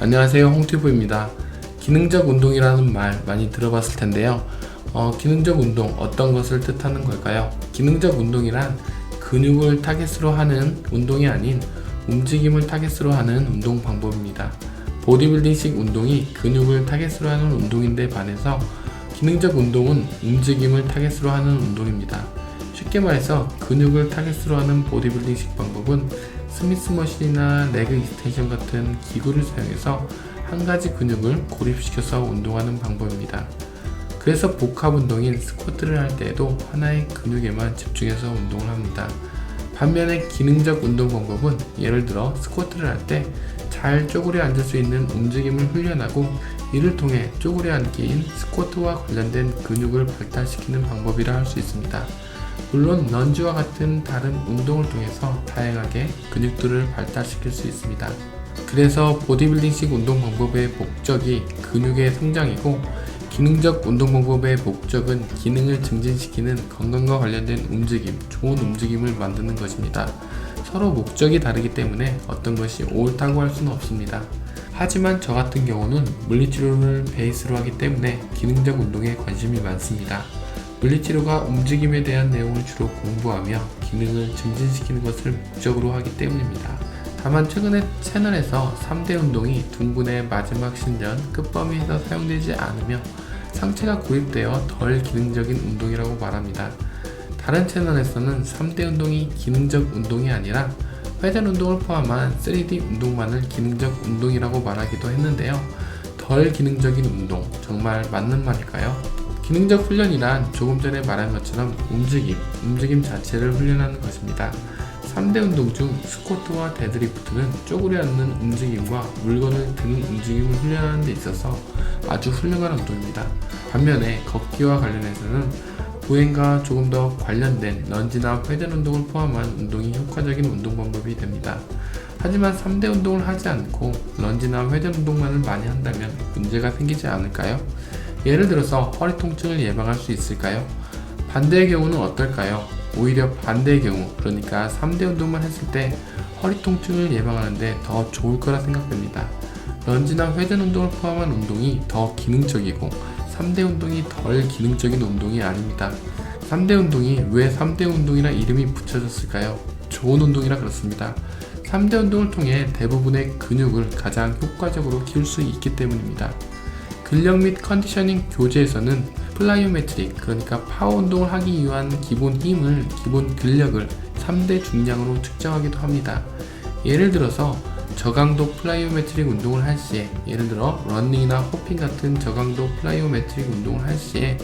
안녕하세요, 홍튜브입니다. 기능적 운동이라는 말 많이 들어봤을 텐데요. 기능적 운동, 어떤 것을 뜻하는 걸까요? 기능적 운동이란 근육을 타겟으로 하는 운동이 아닌 움직임을 타겟으로 하는 운동 방법입니다. 보디빌딩식 운동이 근육을 타겟으로 하는 운동인데 반해서 기능적 운동은 움직임을 타겟으로 하는 운동입니다. 쉽게 말해서 근육을 타겟으로 하는 보디빌딩식 방법은 스미스 머신이나 레그 익스텐션 같은 기구를 사용해서 한 가지 근육을 고립시켜서 운동하는 방법입니다. 그래서 복합 운동인 스쿼트를 할 때에도 하나의 근육에만 집중해서 운동을 합니다. 반면에 기능적 운동 방법은 예를 들어 스쿼트를 할 때 잘 쪼그려 앉을 수 있는 움직임을 훈련하고 이를 통해 쪼그려 앉기인 스쿼트와 관련된 근육을 발달시키는 방법이라 할 수 있습니다. 물론 런지와 같은 다른 운동을 통해서 다양하게 근육들을 발달시킬 수 있습니다. 그래서 보디빌딩식 운동 방법의 목적이 근육의 성장이고 기능적 운동 방법의 목적은 기능을 증진시키는 건강과 관련된 움직임, 좋은 움직임을 만드는 것입니다. 서로 목적이 다르기 때문에 어떤 것이 옳다고 할 수는 없습니다. 하지만 저 같은 경우는 물리치료를 베이스로 하기 때문에 기능적 운동에 관심이 많습니다. 물리치료가 움직임에 대한 내용을 주로 공부하며 기능을 증진시키는 것을 목적으로 하기 때문입니다. 다만 최근에 채널에서 3대 운동이 둥근의 마지막 신전 끝범위에서 사용되지 않으며 상체가 고립되어 덜 기능적인 운동이라고 말합니다. 다른 채널에서는 3대 운동이 기능적 운동이 아니라 회전 운동을 포함한 3D 운동만을 기능적 운동이라고 말하기도 했는데요. 덜 기능적인 운동, 정말 맞는 말일까요? 기능적 훈련이란 조금 전에 말한 것처럼 움직임 자체를 훈련하는 것입니다. 3대 운동 중 스쿼트와 데드리프트는 쪼그려 앉는 움직임과 물건을 드는 움직임을 훈련하는 데 있어서 아주 훌륭한 운동입니다. 반면에 걷기와 관련해서는 보행과 조금 더 관련된 런지나 회전 운동을 포함한 운동이 효과적인 운동 방법이 됩니다. 하지만 3대 운동을 하지 않고 런지나 회전 운동만을 많이 한다면 문제가 생기지 않을까요? 예를 들어서 허리 통증을 예방할 수 있을까요? 반대의 경우는 어떨까요? 오히려 반대의 경우, 그러니까 3대 운동만 했을 때 허리 통증을 예방하는데 더 좋을 거라 생각됩니다. 런지나 회전 운동을 포함한 운동이 더 기능적이고 3대 운동이 덜 기능적인 운동이 아닙니다. 3대 운동이 왜 3대 운동이라 이름이 붙여졌을까요? 좋은 운동이라 그렇습니다. 3대 운동을 통해 대부분의 근육을 가장 효과적으로 키울 수 있기 때문입니다. 근력 및 컨디셔닝 교재에서는 플라이오메트릭, 그러니까 파워 운동을 하기 위한 기본 힘을, 기본 근력을 3대 중량으로 측정하기도 합니다. 예를 들어서 저강도 플라이오메트릭 운동을 할 시에, 예를 들어 러닝이나 호핑 같은 저강도 플라이오메트릭 운동을 할 시에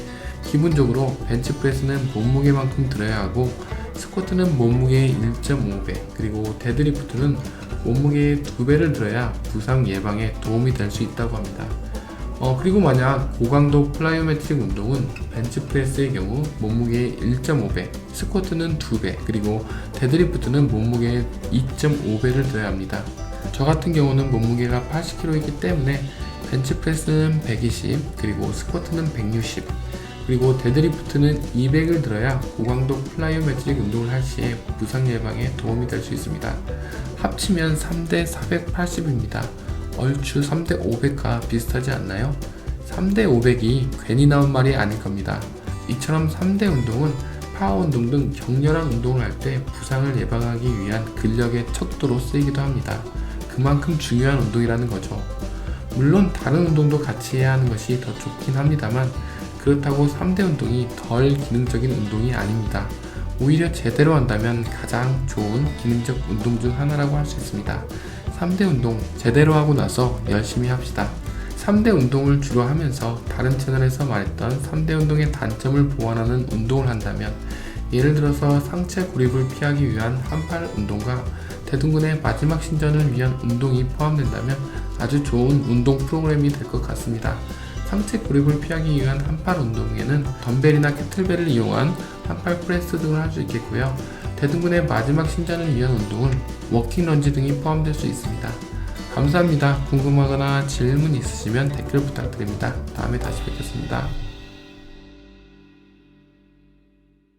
기본적으로 벤치프레스는 몸무게만큼 들어야 하고 스쿼트는 몸무게의 1.5배, 그리고 데드리프트는 몸무게의 2배를 들어야 부상 예방에 도움이 될 수 있다고 합니다. 그리고 만약 고강도 플라이오메트릭 운동은 벤치프레스의 경우 몸무게의 1.5배, 스쿼트는 2배, 그리고 데드리프트는 몸무게의 2.5배를 들어야 합니다. 저 같은 경우는 몸무게가 80kg이기 때문에 벤치프레스는 120, 그리고 스쿼트는 160, 그리고 데드리프트는 200을 들어야 고강도 플라이오메트릭 운동을 할 시에 부상 예방에 도움이 될 수 있습니다. 합치면 3대 480입니다. 얼추 3대 500과 비슷하지 않나요? 3대 500이 괜히 나온 말이 아닐 겁니다. 이처럼 3대 운동은 파워 운동 등 격렬한 운동을 할 때 부상을 예방하기 위한 근력의 척도로 쓰이기도 합니다. 그만큼 중요한 운동이라는 거죠. 물론 다른 운동도 같이 해야 하는 것이 더 좋긴 합니다만 그렇다고 3대 운동이 덜 기능적인 운동이 아닙니다. 오히려 제대로 한다면 가장 좋은 기능적 운동 중 하나라고 할 수 있습니다. 3대 운동 제대로 하고 나서 열심히 합시다. 3대 운동을 주로 하면서 다른 채널에서 말했던 3대 운동의 단점을 보완하는 운동을 한다면 예를 들어서 상체 고립을 피하기 위한 한팔 운동과 대둔근의 마지막 신전을 위한 운동이 포함된다면 아주 좋은 운동 프로그램이 될 것 같습니다. 상체 고립을 피하기 위한 한팔 운동에는 덤벨이나 캐틀벨을 이용한 한팔 프레스 등을 할 수 있겠고요. 대둔근의 마지막 신전을 위한 운동은 워킹 런지 등이 포함될 수 있습니다. 감사합니다. 궁금하거나 질문 있으시면 댓글 부탁드립니다. 다음에 다시 뵙겠습니다.